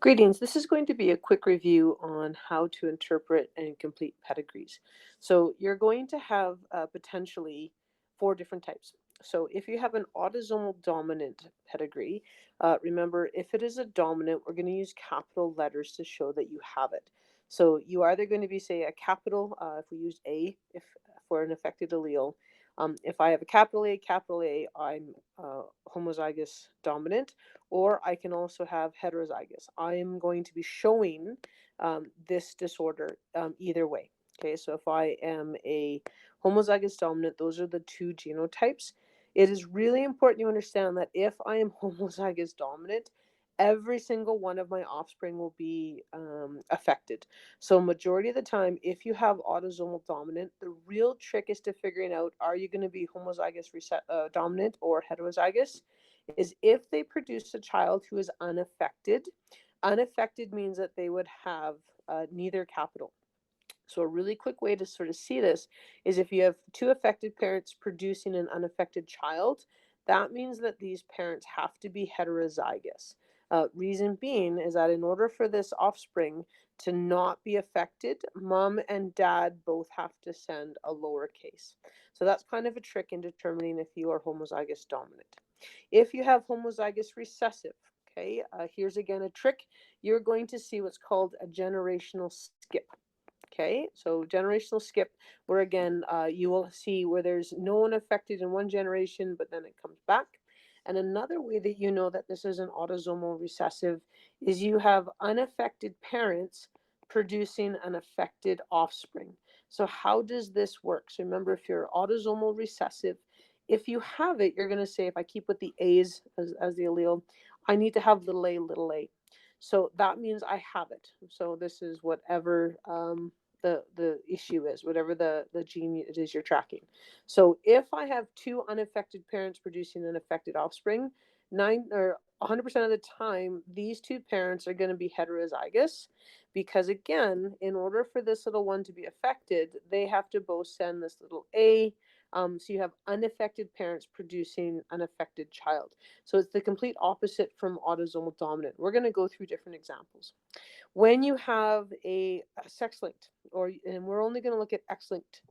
Greetings. This is going to be a quick review on how to interpret and complete pedigrees. So you're going to have potentially four different types. So if you have an autosomal dominant pedigree, remember if it is a dominant, we're going to use capital letters to show that you have it. So you are either going to be, say, a capital, if we use A if for an affected allele. If I have a capital A, I'm homozygous dominant, or I can also have heterozygous. I am going to be showing this disorder either way. Okay, so if I am a homozygous dominant, those are the two genotypes. It is really important you understand that if I am homozygous dominant, every single one of my offspring will be affected. So majority of the time, if you have autosomal dominant, the real trick is to figuring out, are you going to be homozygous dominant or heterozygous? Is if they produce a child who is unaffected. Unaffected means that they would have neither capital. So a really quick way to sort of see this is if you have two affected parents producing an unaffected child, that means that these parents have to be heterozygous. Reason being is that in order for this offspring to not be affected, mom and dad both have to send a lowercase. So that's kind of a trick in determining if you are homozygous dominant. If you have homozygous recessive, okay, here's again a trick. You're going to see what's called a generational skip. Okay, so generational skip, where again, you will see where there's no one affected in one generation, but then it comes back. And another way that you know that this is an autosomal recessive is you have unaffected parents producing an affected offspring. So how does this work? So remember, if you're autosomal recessive, if you have it, you're going to say, if I keep with the A's as the allele, I need to have little a. So that means I have it. So this is whatever the issue is, whatever the gene it is you're tracking. So if I have two unaffected parents producing an affected offspring, 100% of the time, these two parents are going to be heterozygous, because again, in order for this little one to be affected, they have to both send this little A. So you have unaffected parents producing an affected child. So it's the complete opposite from autosomal dominant. We're going to go through different examples. When you have a sex-linked, and we're only going to look at X-linked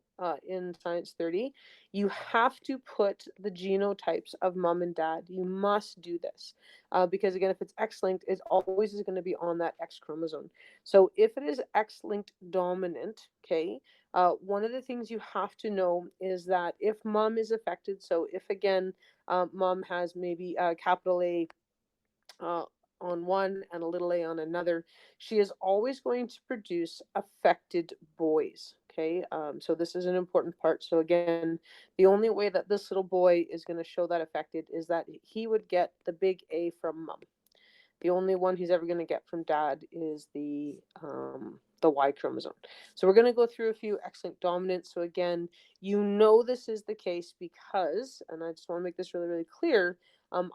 in Science 30, you have to put the genotypes of mom and dad. You must do this because again, if it's X-linked, it always is going to be on that X chromosome. So if it is X-linked dominant, okay, one of the things you have to know is that if mom is affected, so if again, mom has maybe capital A uh, on one and a little a on another, she is always going to produce affected boys. Okay, so this is an important part. So again, the only way that this little boy is going to show that affected is that he would get the big A from mom. The only one he's ever going to get from dad is the Y chromosome. So we're going to go through a few X-linked dominants. So again, you know this is the case because, and I just want to make this really, really clear,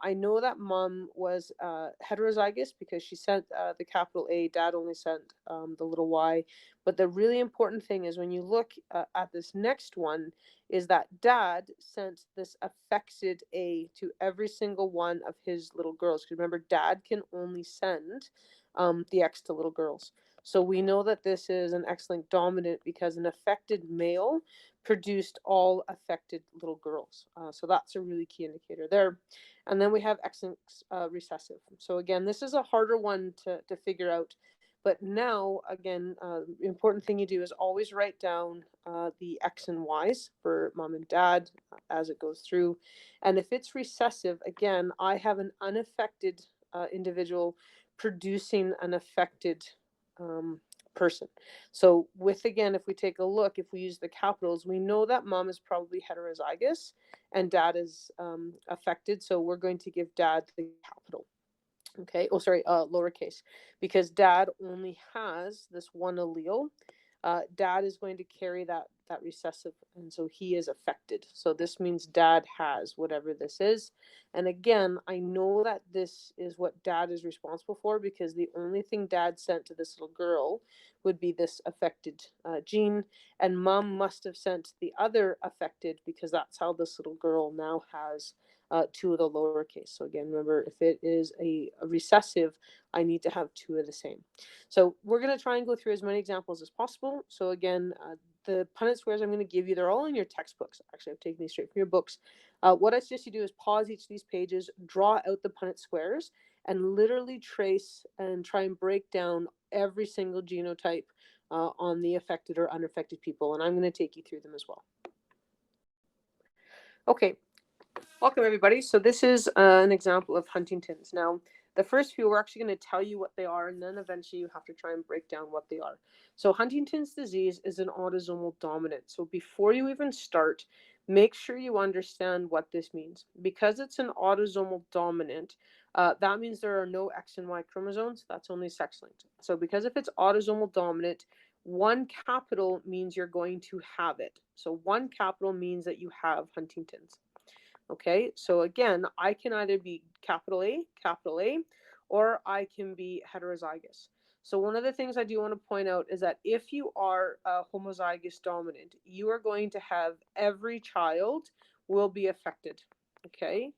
I know that mom was heterozygous because she sent the capital A, dad only sent the little y. But the really important thing is when you look at this next one, is that dad sent this affected A to every single one of his little girls. Because remember, dad can only send the X to little girls. So we know that this is an X-linked dominant because an affected male produced all affected little girls. So that's a really key indicator there. And then we have X-linked recessive. So again, this is a harder one to figure out. But now, again, the important thing you do is always write down the X and Y's for mom and dad as it goes through. And if it's recessive, again, I have an unaffected individual producing an affected person. So with, again, if we take a look, if we use the capitals, we know that mom is probably heterozygous and dad is affected. So we're going to give dad the capital. Okay, oh sorry, lowercase, because dad only has this one allele. Dad is going to carry that recessive, and so he is affected. So this means dad has whatever this is. And again, I know that this is what dad is responsible for because the only thing dad sent to this little girl would be this affected gene, and mom must have sent the other affected because that's how this little girl now has two of the lowercase. So again, remember, if it is a recessive, I need to have two of the same. So we're going to try and go through as many examples as possible. So again, the Punnett squares I'm going to give you, they're all in your textbooks. Actually, I've taken these straight from your books. What I suggest you do is pause each of these pages, draw out the Punnett squares, and literally trace and try and break down every single genotype on the affected or unaffected people. And I'm going to take you through them as well. Okay, welcome everybody. So this is an example of Huntington's. Now, the first few, we're actually going to tell you what they are, and then eventually you have to try and break down what they are. So Huntington's disease is an autosomal dominant. So before you even start, make sure you understand what this means. Because it's an autosomal dominant, that means there are no X and Y chromosomes. That's only sex-linked. So because if it's autosomal dominant, one capital means you're going to have it. So one capital means that you have Huntington's. Okay, so again, I can either be capital A, or I can be heterozygous. So one of the things I do want to point out is that if you are homozygous dominant, you are going to have every child will be affected. Okay,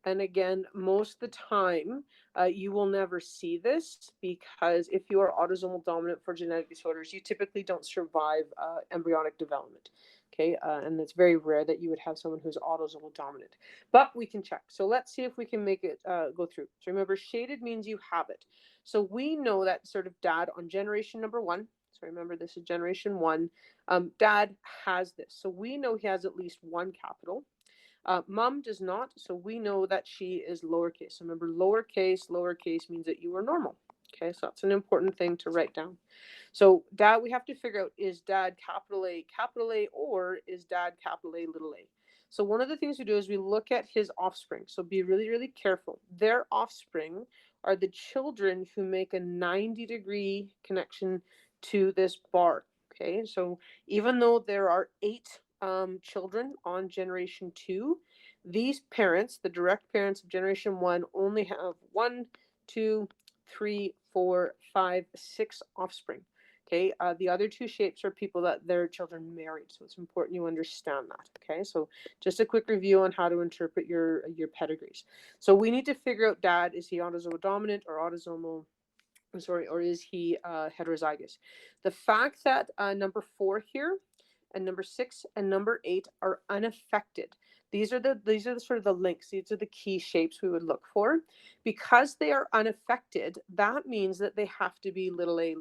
and again, most of the time, you will never see this because if you are autosomal dominant for genetic disorders, you typically don't survive embryonic development. Okay, and it's very rare that you would have someone who's autosomal dominant. But we can check. So let's see if we can make it go through. So remember, shaded means you have it. So we know that sort of dad on generation number 1. So remember, this is generation 1. Dad has this. So we know he has at least one capital. Mom does not, so we know that she is lowercase. Remember, lowercase means that you are normal. Okay, so that's an important thing to write down. So dad, we have to figure out, is dad capital A, or is dad capital A, little a? So one of the things we do is we look at his offspring. So be really, really careful. Their offspring are the children who make a 90-degree connection to this bar. Okay, so even though there are 8 children on generation 2, these parents, the direct parents of generation 1, only have 1, 2, 3, 4, 5, 6 offspring. Okay, the other 2 shapes are people that their children married, so it's important you understand that. Okay, so just a quick review on how to interpret your pedigrees. So we need to figure out, dad, is he autosomal dominant or autosomal? Or is he heterozygous? The fact that number 4 here and number 6 and number 8 are unaffected. These are the sort of the links. These are the key shapes we would look for. Because they are unaffected, that means that they have to be little a.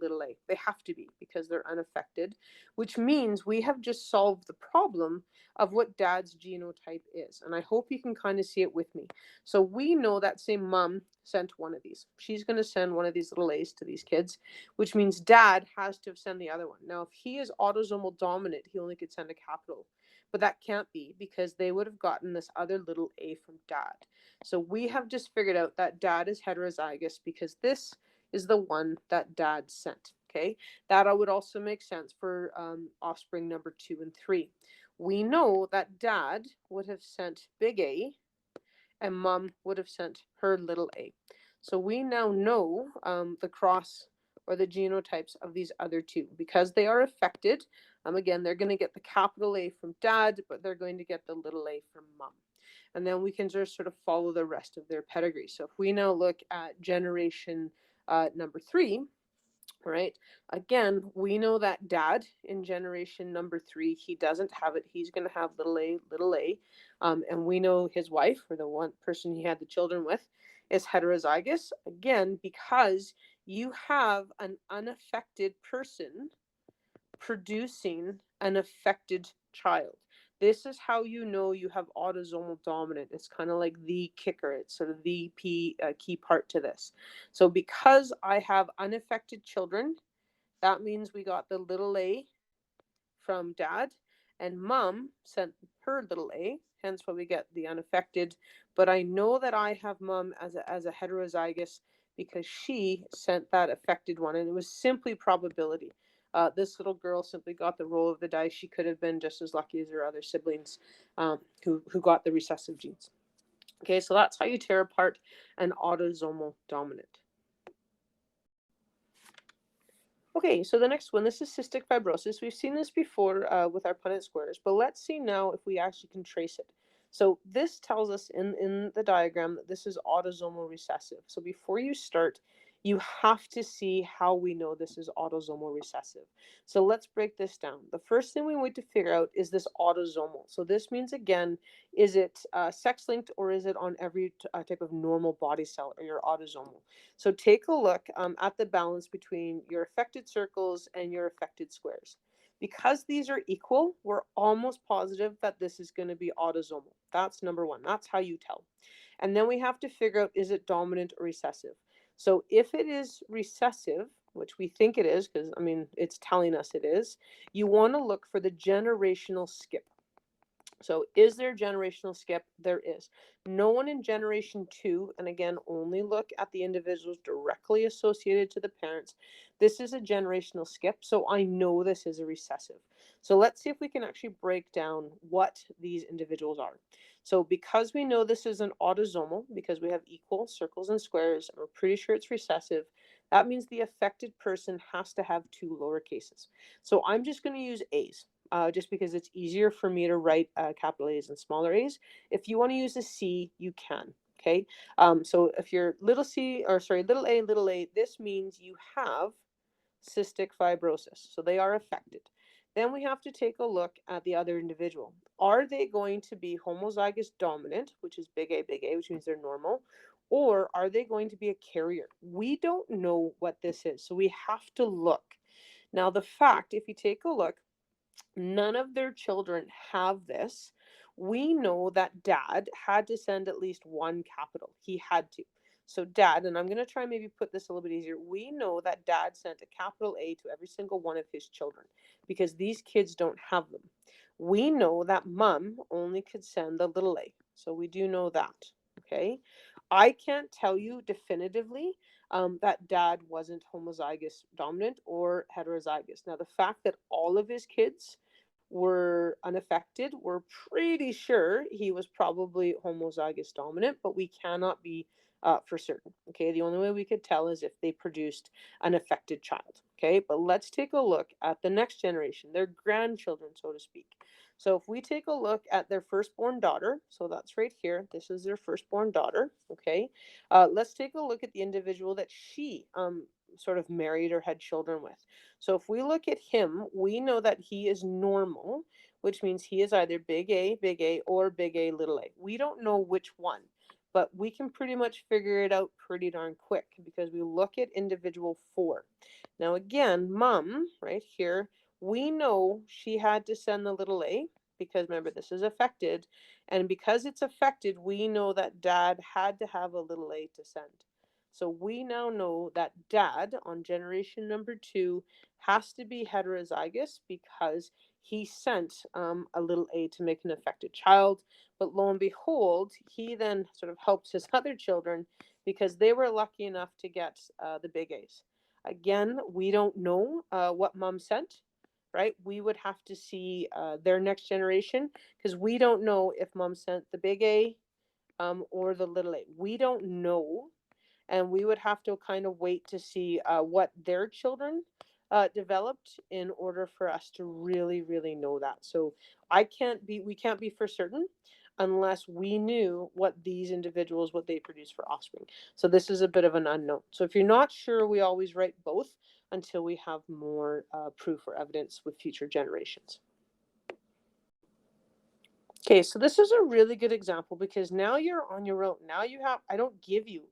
They have to be because they're unaffected, which means we have just solved the problem of what dad's genotype is. And I hope you can kind of see it with me. So we know that same mom sent one of these. She's going to send one of these little A's to these kids, which means dad has to send the other one. Now, if he is autosomal dominant, he only could send a capital. But that can't be because they would have gotten this other little a from dad. So we have just figured out that dad is heterozygous because this is the one that dad sent. Okay, that would also make sense for offspring number 2 and 3. We know that dad would have sent big A and mom would have sent her little a. So we now know the cross or the genotypes of these other 2 because they are affected. Again, they're going to get the capital A from dad, but they're going to get the little a from mom. And then we can just sort of follow the rest of their pedigree. So if we now look at generation number 3, right? Again, we know that dad in generation number 3, he doesn't have it. He's going to have little a. And we know his wife, or the one person he had the children with, is heterozygous. Again, because you have an unaffected person producing an affected child. This is how you know you have autosomal dominant. It's kind of like the kicker. It's sort of the key part to this. So because I have unaffected children, that means we got the little a from dad, and mom sent her little a, hence why we get the unaffected. But I know that I have mom as a heterozygous because she sent that affected one, and it was simply probability. This little girl simply got the roll of the dice. She could have been just as lucky as her other siblings who got the recessive genes. Okay, so that's how you tear apart an autosomal dominant. Okay, so the next one, this is cystic fibrosis. We've seen this before with our Punnett squares, but let's see now if we actually can trace it. So this tells us in the diagram that this is autosomal recessive. So before you start, you have to see how we know this is autosomal recessive. So let's break this down. The first thing we need to figure out is this autosomal. So this means, again, is it sex-linked or is it on every type of normal body cell, or your autosomal? So take a look at the balance between your affected circles and your affected squares. Because these are equal, we're almost positive that this is going to be autosomal. That's number one. That's how you tell. And then we have to figure out, is it dominant or recessive? So if it is recessive, which we think it is, because I mean, it's telling us it is, you want to look for the generational skip. So is there a generational skip? There is. No one in generation 2, and again, only look at the individuals directly associated to the parents. This is a generational skip, so I know this is a recessive. So let's see if we can actually break down what these individuals are. So because we know this is an autosomal, because we have equal circles and squares, and we're pretty sure it's recessive, that means the affected person has to have 2 lower cases. So I'm just going to use A's. Just because it's easier for me to write capital A's and smaller A's. If you want to use a C, you can. Okay. So if you're little little a, this means you have cystic fibrosis. So they are affected. Then we have to take a look at the other individual. Are they going to be homozygous dominant, which is big A, which means they're normal, or are they going to be a carrier? We don't know what this is, so we have to look. Now, the fact, if you take a look, none of their children have this. We know that dad had to send at least one capital. He had to. So dad, and I'm going to try and maybe put this a little bit easier. We know that dad sent a capital A to every single one of his children because these kids don't have them. We know that mom only could send the little a. So we do know that. Okay. I can't tell you definitively that dad wasn't homozygous dominant or heterozygous. Now, the fact that all of his kids were unaffected, we're pretty sure he was probably homozygous dominant, but we cannot be for certain. Okay, the only way we could tell is if they produced an affected child. Okay, but let's take a look at the next generation, their grandchildren, so to speak. So if we take a look at their firstborn daughter, so that's right here, this is their firstborn daughter. Okay, let's take a look at the individual that she sort of married or had children with. So if we look at him, we know that he is normal, which means he is either big A, or big A, little a. We don't know which one, but we can pretty much figure it out pretty darn quick because we look at individual 4. Now again, mom, right here, we know she had to send the little a because remember, this is affected. And because it's affected, we know that dad had to have a little a to send. So we now know that dad on generation number 2 has to be heterozygous because he sent a little a to make an affected child. But lo and behold, he then sort of helped his other children because they were lucky enough to get the big A's. Again, we don't know what mom sent, right? We would have to see their next generation because we don't know if mom sent the big A or the little a. We don't know, and we would have to kind of wait to see what their children developed in order for us to really know that. So we can't be for certain unless we knew what these individuals, what they produce for offspring. So this is a bit of an unknown. So if you're not sure, we always write both until we have more proof or evidence with future generations. Okay, so this is a really good example because now you're on your own. Now you have, I don't give you,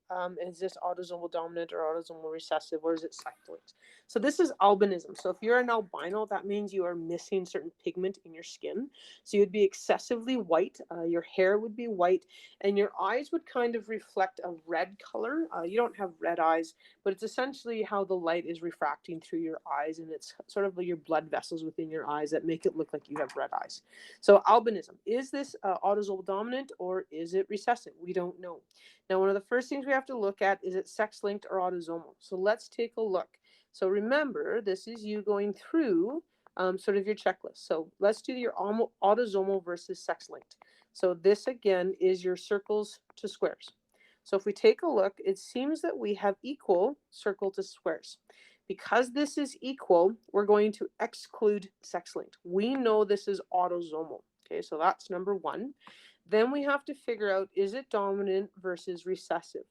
is this autosomal dominant or autosomal recessive, or is it sex-linked? So this is albinism. So if you're an albino, that means you are missing certain pigment in your skin. So you'd be excessively white, your hair would be white, and your eyes would kind of reflect a red color. You don't have red eyes, but it's essentially how the light is refracting through your eyes, and it's sort of like your blood vessels within your eyes that make it look like you have red eyes. So albinism, is this autosomal dominant or is it recessive? We don't know. Now, one of the first things we have to look at is it sex-linked or autosomal. So let's take a look. So remember, this is you going through sort of your checklist. So let's do your autosomal versus sex-linked. So this again is your circles to squares. So if we take a look, it seems that we have equal circle to squares. Because this is equal, we're going to exclude sex-linked. We know this is autosomal. Okay, so that's number 1. Then we have to figure out, is it dominant versus recessive?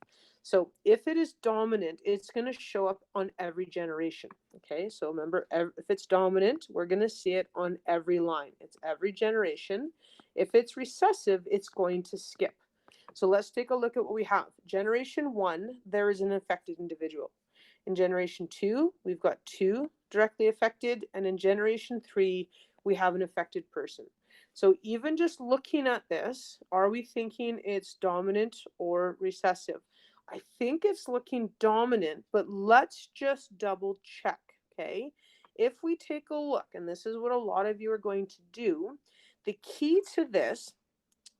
So if it is dominant, it's going to show up on every generation. Okay, so remember, if it's dominant, we're going to see it on every line. It's every generation. If it's recessive, it's going to skip. So let's take a look at what we have. Generation 1, there is an affected individual. In generation 2, we've got 2 directly affected. And in generation 3, we have an affected person. So even just looking at this, are we thinking it's dominant or recessive? I think it's looking dominant, but let's just double check, okay? If we take a look, and this is what a lot of you are going to do, the key to this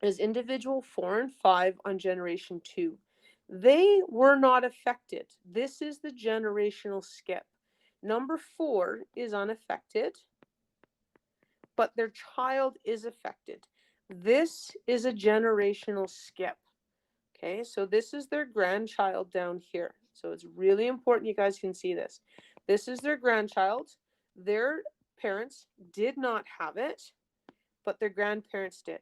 is individual 4 and 5 on generation 2. They were not affected. This is the generational skip. Number 4 is unaffected, but their child is affected. This is a generational skip. Okay, so this is their grandchild down here. So it's really important you guys can see this. This is their grandchild. Their parents did not have it, but their grandparents did.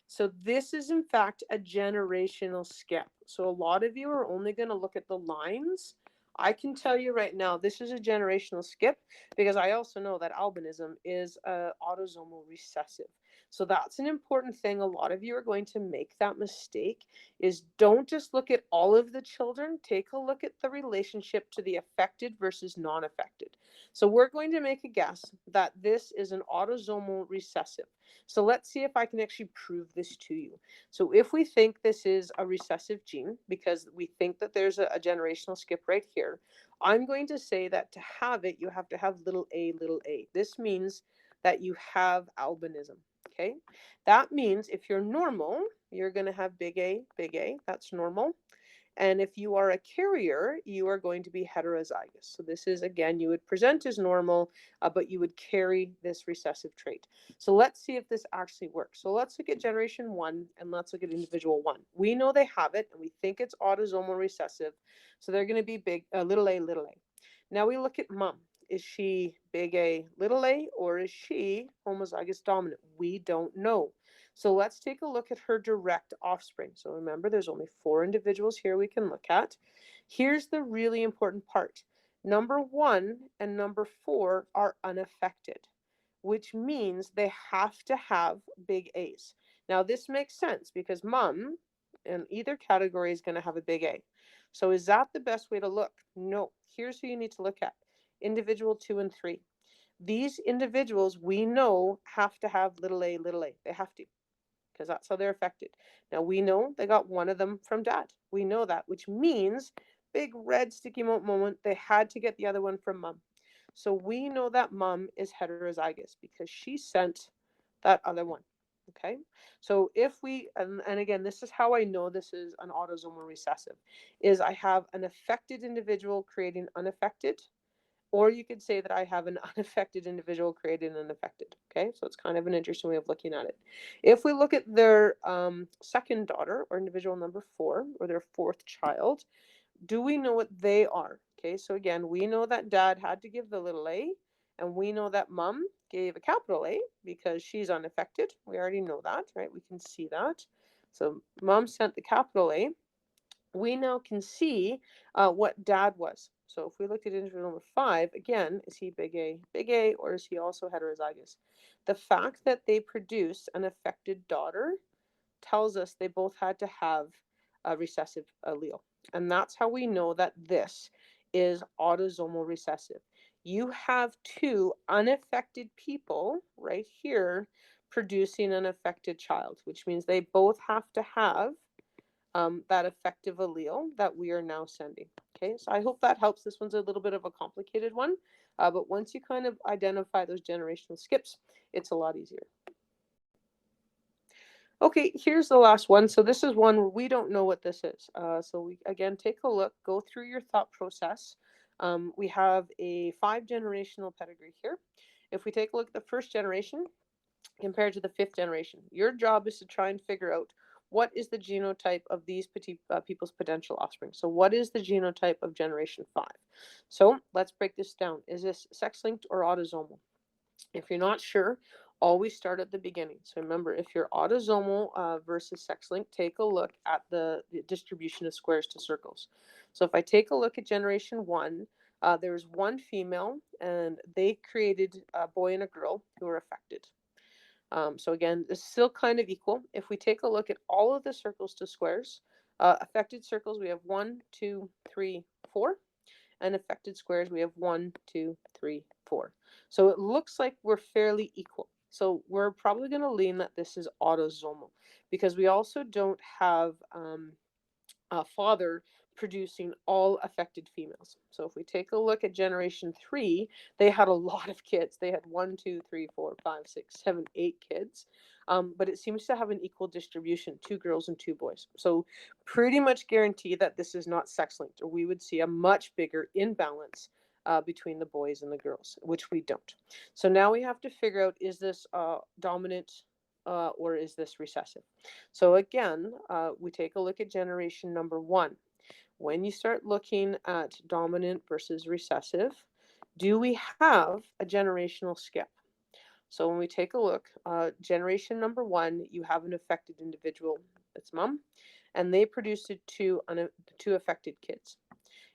So this is in fact a generational skip. So a lot of you are only going to look at the lines. I can tell you right now, this is a generational skip because I also know that albinism is autosomal recessive. So that's an important thing. A lot of you are going to make that mistake, is don't just look at all of the children. Take a look at the relationship to the affected versus non-affected. So we're going to make a guess that this is an autosomal recessive. So let's see if I can actually prove this to you. So if we think this is a recessive gene, because we think that there's a generational skip right here, I'm going to say that to have it, you have to have little a, little a. This means that you have albinism. Okay, that means if you're normal, you're going to have big A, that's normal. And if you are a carrier, you are going to be heterozygous. So this is, again, you would present as normal, but you would carry this recessive trait. So let's see if this actually works. So let's look at generation 1 and let's look at individual 1. We know they have it and we think it's autosomal recessive. So they're going to be big, little a, little a. Now we look at mom. Is she big A, little a, or is she homozygous dominant? We don't know. So let's take a look at her direct offspring. So remember, there's only 4 individuals here we can look at. Here's the really important part. Number 1 and number 4 are unaffected, which means they have to have big A's. Now this makes sense because mom in either category is going to have a big A. So is that the best way to look? No. Here's who you need to look at. Individual 2 and 3. These individuals we know have to have little a, little a. They have to, because that's how they're affected. Now we know they got one of them from dad. We know that, which means big red sticky moment, they had to get the other one from mom. So we know that mom is heterozygous because she sent that other one. Okay, so if we, and again, this is how I know this is an autosomal recessive, is I have an affected individual creating unaffected, or you could say that I have an unaffected individual creating an affected. Okay, so it's kind of an interesting way of looking at it. If we look at their second daughter, or individual number 4, or their 4th child, do we know what they are? Okay, so again, we know that dad had to give the little a, and we know that mom gave a capital A because she's unaffected. We already know that, right? We can see that. So mom sent the capital A. We now can see what dad was. So if we looked at individual number 5, again, is he big A, or is he also heterozygous? The fact that they produced an affected daughter tells us they both had to have a recessive allele. And that's how we know that this is autosomal recessive. You have 2 unaffected people right here producing an affected child, which means they both have to have that affective allele that we are now sending. Okay, so I hope that helps. This one's a little bit of a complicated one, but once you kind of identify those generational skips, it's a lot easier. Okay, here's the last one. So this is one where we don't know what this is. So we, again, take a look, go through your thought process. We have a 5 generational pedigree here. If we take a look at the 1st generation compared to the 5th generation, your job is to try and figure out what is the genotype of these people's potential offspring. So what is the genotype of generation 5? So let's break this down. Is this sex-linked or autosomal? If you're not sure, always start at the beginning. So remember, if you're autosomal versus sex-linked, take a look at the distribution of squares to circles. So if I take a look at generation 1, there's one female, and they created a boy and a girl who were affected. So again, it's still kind of equal. If we take a look at all of the circles to squares, affected circles, we have 1, 2, 3, 4. And affected squares, we have 1, 2, 3, 4. So it looks like we're fairly equal. So we're probably going to lean that this is autosomal, because we also don't have a father producing all affected females. So if we take a look at generation 3, they had a lot of kids. They had 1, 2, 3, 4, 5, 6, 7, 8 kids. But it seems to have an equal distribution, 2 girls and 2 boys. So pretty much guarantee that this is not sex-linked, or we would see a much bigger imbalance between the boys and the girls, which we don't. So now we have to figure out, is this dominant or is this recessive? So again, we take a look at generation number 1. When you start looking at dominant versus recessive, do we have a generational skip? So when we take a look, generation number 1, you have an affected individual, it's mom, and they produced two affected kids.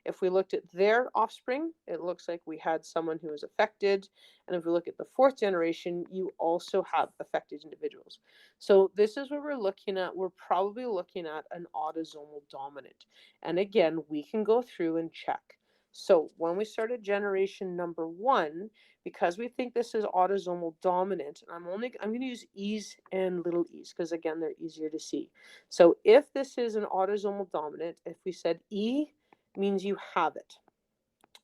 If we looked at their offspring, it looks like we had someone who was affected. And if we look at the 4th generation, you also have affected individuals. So this is what we're looking at. We're probably looking at an autosomal dominant. And again, we can go through and check. So when we start at generation number 1, because we think this is autosomal dominant, I'm going to use E's and little e's because again, they're easier to see. So if this is an autosomal dominant, if we said E means you have it,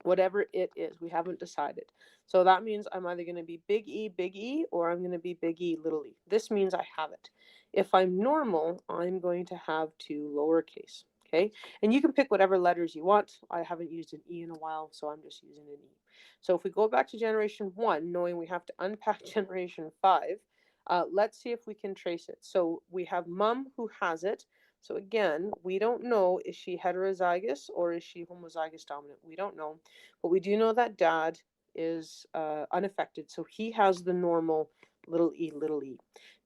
whatever it is, we haven't decided. So that means I'm either going to be big E, or I'm going to be big E, little e. This means I have it. If I'm normal, I'm going to have 2 lowercase. Okay, and you can pick whatever letters you want. I haven't used an E in a while, so I'm just using an E. So if we go back to generation 1, knowing we have to unpack generation 5, let's see if we can trace it. So we have mom who has it. So again, we don't know, is she heterozygous or is she homozygous dominant? We don't know. But we do know that dad is unaffected. So he has the normal little e, little e.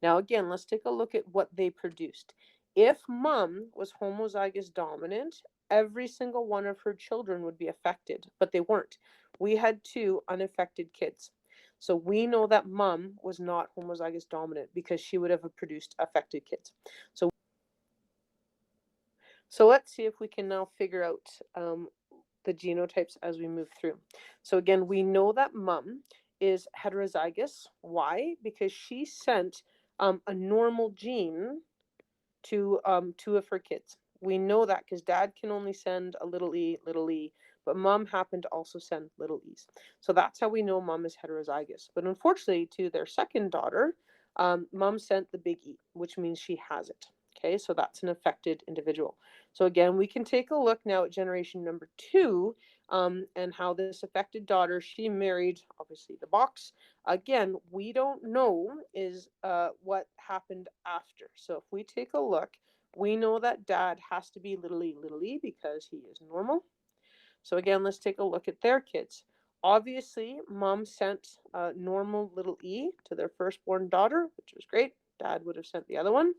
Now again, let's take a look at what they produced. If mom was homozygous dominant, every single one of her children would be affected, but they weren't. We had 2 unaffected kids. So we know that mom was not homozygous dominant because she would have produced affected kids. So let's see if we can now figure out the genotypes as we move through. So again, we know that mom is heterozygous. Why? Because she sent a normal gene to 2 of her kids. We know that because dad can only send a little e, but mom happened to also send little e's. So that's how we know mom is heterozygous. But unfortunately, to their second daughter, mom sent the big E, which means she has it. Okay, so that's an affected individual. So again, we can take a look now at generation number 2 and how this affected daughter, she married, obviously, the box. Again, we don't know is what happened after. So if we take a look, we know that dad has to be little e because he is normal. So again, let's take a look at their kids. Obviously, mom sent normal little e to their firstborn daughter, which was great. Dad would have sent the other one.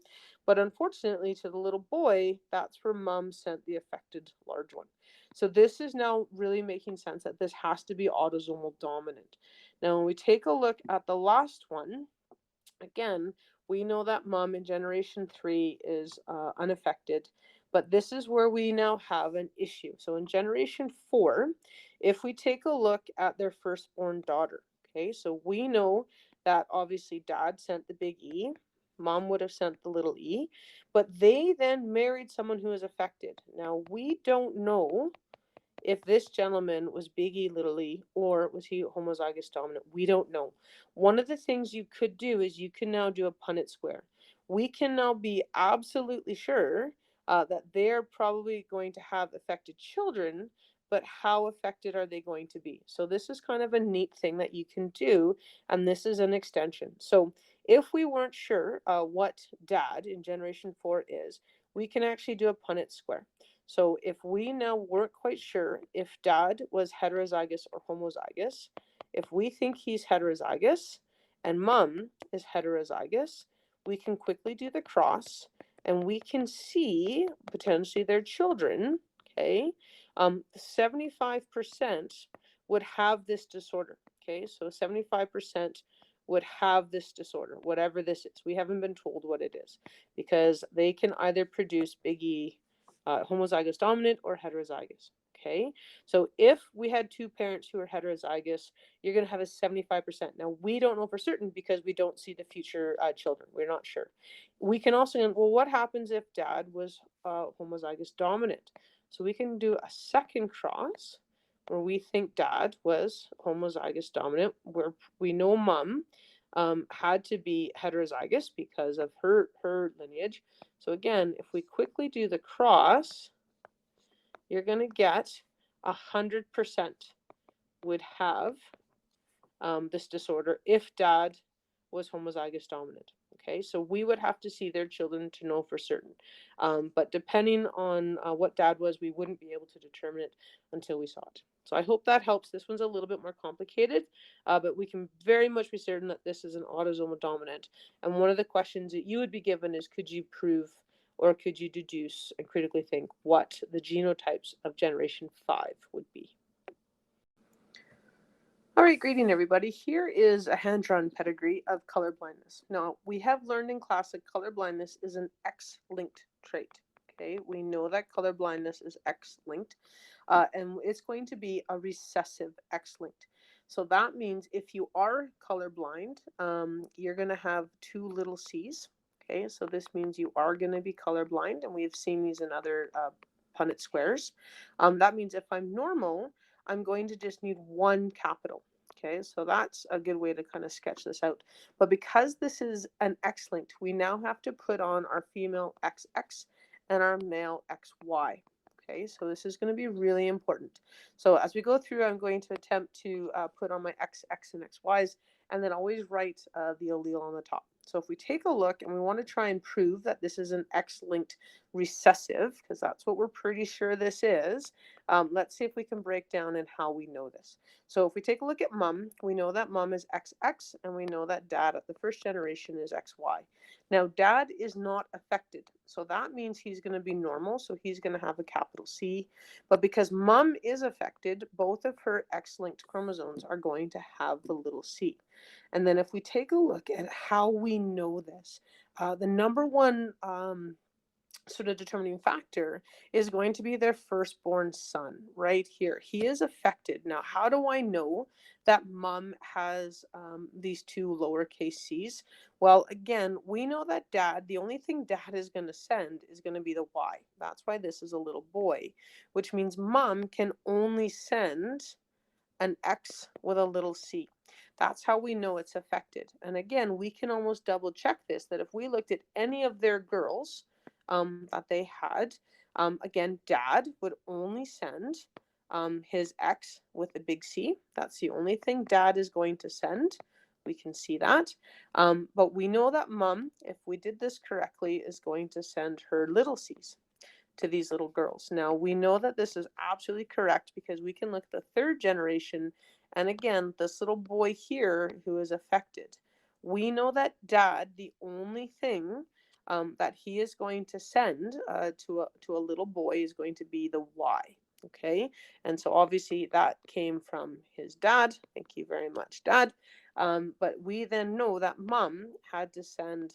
But unfortunately, to the little boy, that's where mom sent the affected large one. So this is now really making sense that this has to be autosomal dominant. Now, when we take a look at the last one, again, we know that mom in generation 3 is unaffected, but this is where we now have an issue. So in generation 4, if we take a look at their firstborn daughter, okay, so we know that obviously dad sent the big E, mom would have sent the little e, but they then married someone who is affected. Now, we don't know if this gentleman was big E, little e, or was he homozygous dominant. We don't know. One of the things you could do is you can now do a Punnett square. We can now be absolutely sure that they're probably going to have affected children, but how affected are they going to be? So this is kind of a neat thing that you can do, and this is an extension. So if we weren't sure what dad in generation 4 is, we can actually do a Punnett square. So if we now weren't quite sure if dad was heterozygous or homozygous, if we think he's heterozygous and mom is heterozygous, we can quickly do the cross and we can see potentially their children, okay? 75% would have this disorder, okay? So 75% would have this disorder, whatever this is. We haven't been told what it is because they can either produce big E, homozygous dominant or heterozygous, okay? So if we had two parents who are heterozygous, you're going to have a 75%. Now, we don't know for certain because we don't see the future children. We're not sure. We can also, well, what happens if dad was homozygous dominant? So we can do a second cross where we think dad was homozygous dominant, where we know mom had to be heterozygous because of her lineage. So again, if we quickly do the cross, you're going to get 100% would have this disorder if dad was homozygous dominant. Okay, so we would have to see their children to know for certain. But depending on what dad was, we wouldn't be able to determine it until we saw it. So I hope that helps. This one's a little bit more complicated, but we can very much be certain that this is an autosomal dominant. And one of the questions that you would be given is, could you prove or could you deduce and critically think what the genotypes of generation 5 would be? All right, greeting everybody. Here is a hand-drawn pedigree of colorblindness. Now, we have learned in class that colorblindness is an X-linked trait. Okay, we know that colorblindness is X-linked, and it's going to be a recessive X-linked. So that means if you are colorblind, you're going to have two little C's. Okay, so this means you are going to be colorblind, and we've seen these in other Punnett squares. That means if I'm normal, I'm going to just need one capital. Okay, so that's a good way to kind of sketch this out. But because this is an X-linked, we now have to put on our female XX and our male XY. Okay, so this is going to be really important. So as we go through, I'm going to attempt to put on my XX and XYs, and then always write the allele on the top. So if we take a look and we want to try and prove that this is an X-linked recessive, because that's what we're pretty sure this is, let's see if we can break down and how we know this. So if we take a look at mom, we know that mom is XX, and we know that dad at the first generation is XY. Now, dad is not affected, so that means he's going to be normal, so he's going to have a capital C. But because mom is affected, both of her X-linked chromosomes are going to have the little c. And then if we take a look at how we know this, the number one sort of determining factor is going to be their firstborn son right here. He is affected. Now, how do I know that mom has these two lowercase c's? Well, again, we know that dad, the only thing dad is going to send is going to be the Y. That's why this is a little boy, which means mom can only send an X with a little c. That's how we know it's affected. And again, we can almost double check this, that if we looked at any of their girls that they had, again, dad would only send his X with a big C. That's the only thing dad is going to send. We can see that. But we know that mom, if we did this correctly, is going to send her little c's to these little girls. Now, we know that this is absolutely correct because we can look at the third generation, and again, this little boy here who is affected. We know that dad, the only thing that he is going to send to a little boy is going to be the Y. Okay, and so obviously that came from his dad. Thank you very much, Dad. But we then know that mom had to send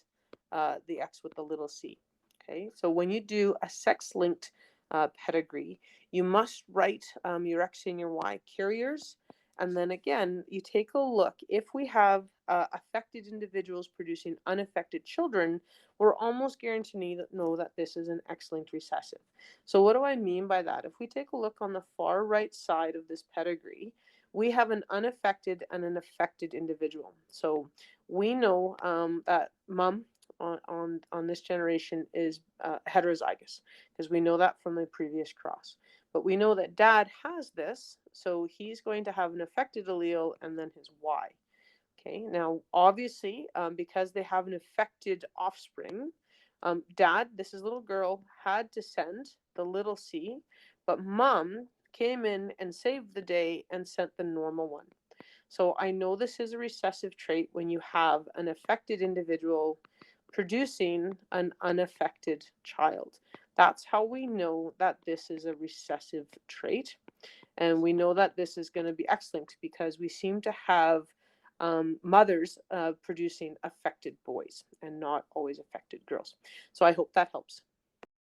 the X with the little c. Okay, so when you do a sex-linked pedigree, you must write your X and your Y carriers. And then again, you take a look. If we have affected individuals producing unaffected children, we're almost guaranteed to know that this is an X-linked recessive. So what do I mean by that? If we take a look on the far right side of this pedigree, we have an unaffected and an affected individual. So we know that mom on this generation is heterozygous, because we know that from the previous cross. But we know that dad has this, so he's going to have an affected allele and then his Y. Okay, now obviously, because they have an affected offspring, dad, this is little girl, had to send the little c, but mom came in and saved the day and sent the normal one. So I know this is a recessive trait when you have an affected individual producing an unaffected child. That's how we know that this is a recessive trait. And we know that this is going to be X-linked because we seem to have mothers producing affected boys and not always affected girls. So I hope that helps.